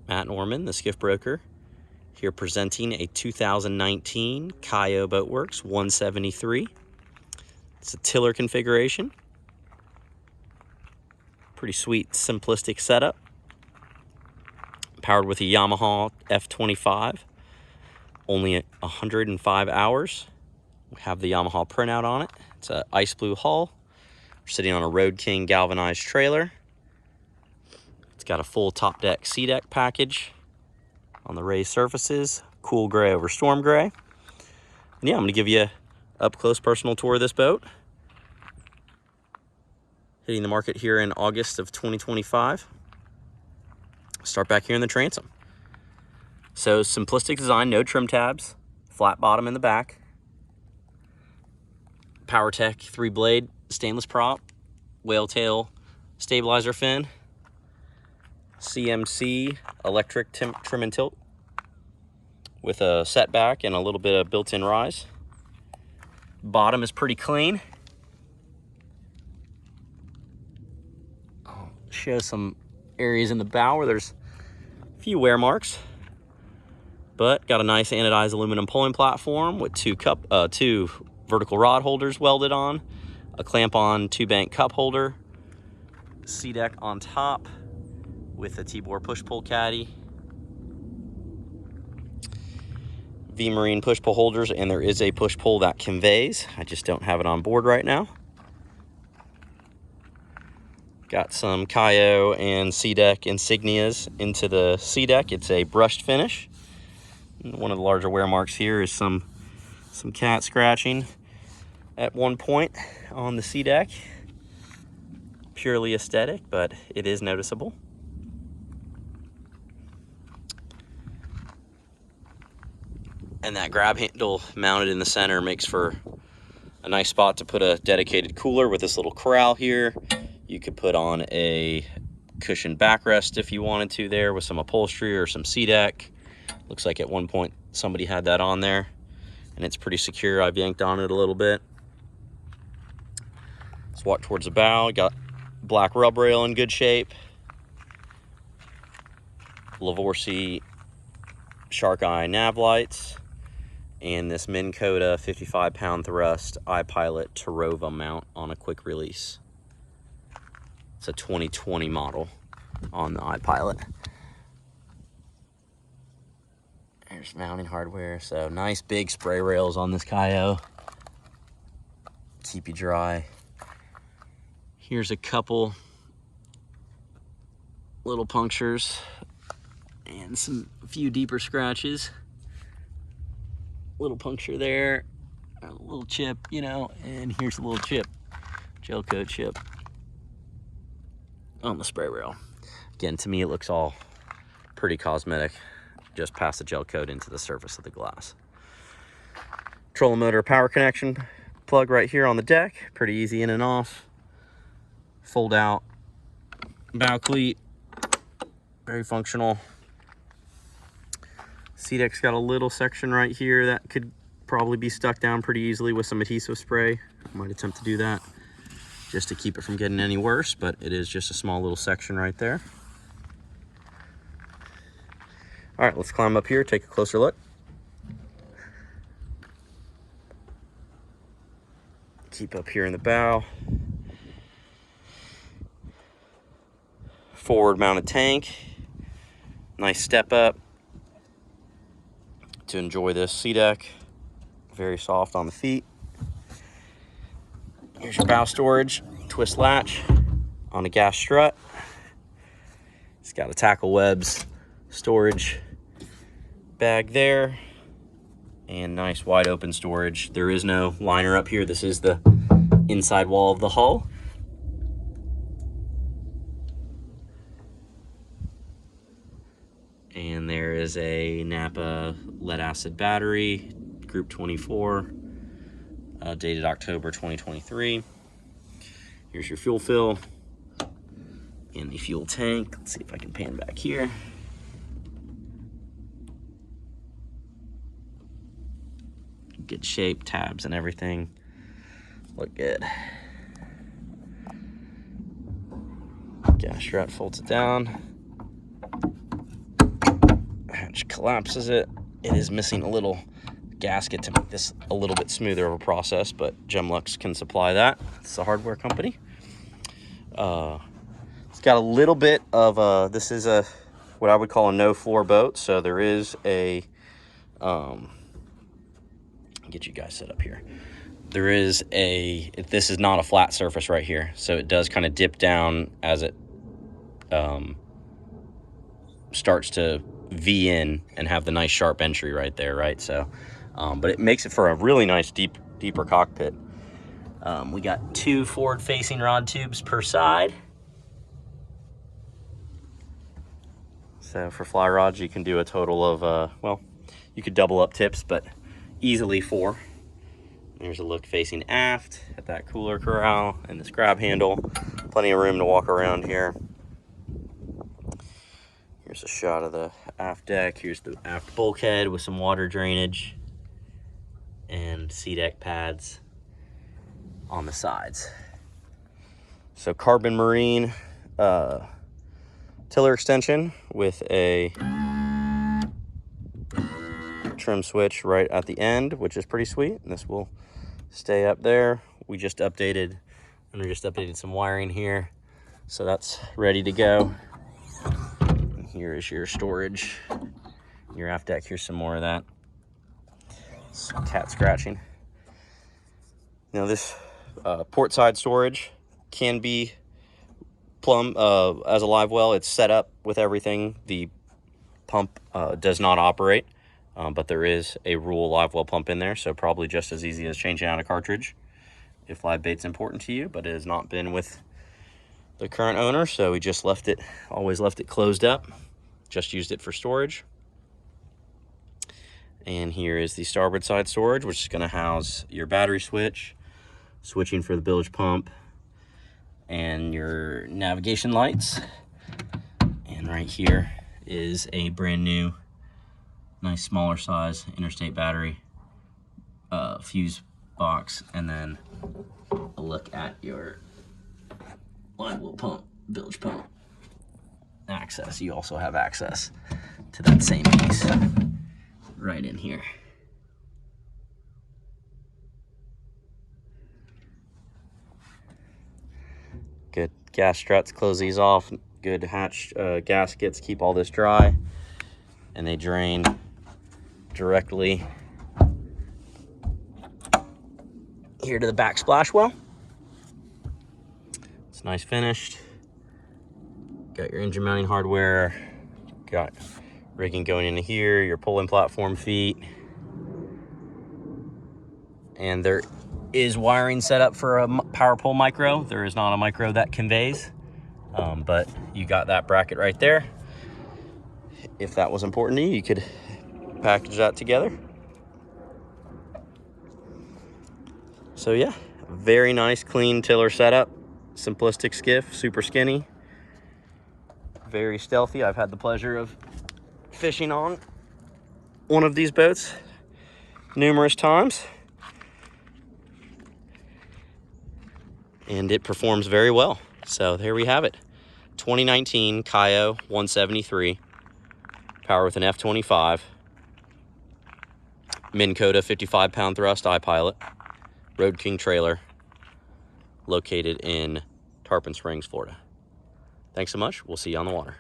Matt Norman, the skiff broker, here presenting a 2019 Cayo Boatworks 173. It's a tiller configuration. Pretty sweet, simplistic setup. Powered with a Yamaha F25. Only 105 hours. We have the Yamaha printout on it. It's an ice blue hull. We're sitting on a Road King galvanized trailer. It's got a full top deck, sea deck package on the raised surfaces. Cool gray over storm gray. And yeah, I'm gonna give you a up close personal tour of this boat. Hitting the market here in August of 2025. Start back here in the transom. So simplistic design, no trim tabs, flat bottom in the back. PowerTech 3-blade stainless prop, whale tail stabilizer fin, CMC electric trim and tilt with a setback and a little bit of built-in rise. Bottom is pretty clean. I'll show some areas in the bow where there's a few wear marks, but got a nice anodized aluminum pulling platform with two vertical rod holders welded on, a clamp-on 2-bank cup holder, sea deck on top with a T-bore push-pull caddy, V-Marine push-pull holders, and there is a push-pull that conveys. I just don't have it on board right now. Got some Cayo and sea deck insignias into the sea deck. It's a brushed finish. One of the larger wear marks here is some cat scratching at one point on the sea deck. Purely aesthetic, but it is noticeable. And that grab handle mounted in the center makes for a nice spot to put a dedicated cooler with this little corral here. You could put on a cushioned backrest if you wanted to there with some upholstery or some sea deck. Looks like at one point somebody had that on there, and it's pretty secure. I've yanked on it a little bit. Let's walk towards the bow. Got black rub rail in good shape. Lavorsi shark eye nav lights. And this MinnKota 55-pound thrust iPilot Terrova mount on a quick release. It's a 2020 model on the iPilot. There's mounting hardware. So nice big spray rails on this Cayo. Keep you dry. Here's a couple little punctures and a few deeper scratches. Little puncture there, a little chip, you know, and here's a little chip, gel coat chip on the spray rail. Again, to me, it looks all pretty cosmetic, just past the gel coat into the surface of the glass. Trolling motor power connection plug right here on the deck, pretty easy in and off. Fold out bow cleat, very functional. Sea deck's got a little section right here that could probably be stuck down pretty easily with some adhesive spray. I might attempt to do that just to keep it from getting any worse, but it is just a small little section right there. All right, let's climb up here, take a closer look. Keep up here in the bow. Forward mounted tank, nice step up to enjoy this sea deck. Very soft on the feet. Here's your bow storage, twist latch on a gas strut. It's got a tackle webs storage bag there and nice wide open storage. There is no liner up here. This is the inside wall of the hull. And there is a Napa lead acid battery, group 24, dated October 2023. Here's your fuel fill and the fuel tank. Let's see if I can pan back here. Good shape, tabs and everything look good. Gas strut folds it down. which collapses it. It is missing a little gasket to make this a little bit smoother of a process, but Gemlux can supply that. It's a hardware company. It's got a little bit of this is a what I would call a no floor boat, so there is a get you guys set up here. There is this is not a flat surface right here, so it does kind of dip down as it starts to V in and have the nice sharp entry right there, right? So but it makes it for a really nice deeper cockpit. We got 2 forward facing rod tubes per side. So for fly rods, you can do a total of, well, you could double up tips, but easily 4. There's a look facing aft at that cooler corral and this grab handle. Plenty of room to walk around here. Here's a shot of the aft deck. Here's the aft bulkhead with some water drainage and sea deck pads on the sides. So carbon marine tiller extension with a trim switch right at the end, which is pretty sweet. And this will stay up there. We just updated some wiring here, so that's ready to go. And here is your storage, your aft deck. Here's some more of that. Some cat scratching. Now this port side storage can be plumb as a live well. It's set up with everything. The pump does not operate, but there is a Rule live well pump in there, so probably just as easy as changing out a cartridge if live bait's important to you, but it has not been with the current owner, so we just always left it closed up, just used it for storage. And here is the starboard side storage, which is going to house your battery switch, switching for the bilge pump, and your navigation lights. And right here is a brand new, nice smaller size interstate battery fuse box, and then a look at your live well pump, bilge pump access. You also have access to that same piece right in here. Good gas struts, close these off. Good hatch gaskets, keep all this dry, and they drain directly here to the back splash well. It's nice finished. Got your engine mounting hardware, got rigging going into here, your pulling platform feet, and there is wiring set up for a power pole micro. There is not a micro that conveys, but you got that bracket right there. If that was important to you, you could package that together. So yeah, very nice, clean tiller setup. Simplistic skiff, super skinny, very stealthy. I've had the pleasure of fishing on one of these boats numerous times, and it performs very well. So there we have it. 2019 Cayo 173, power with an F25, MinnKota 55-pound thrust iPilot, Road King trailer, located in Tarpon Springs, Florida. Thanks so much. We'll see you on the water.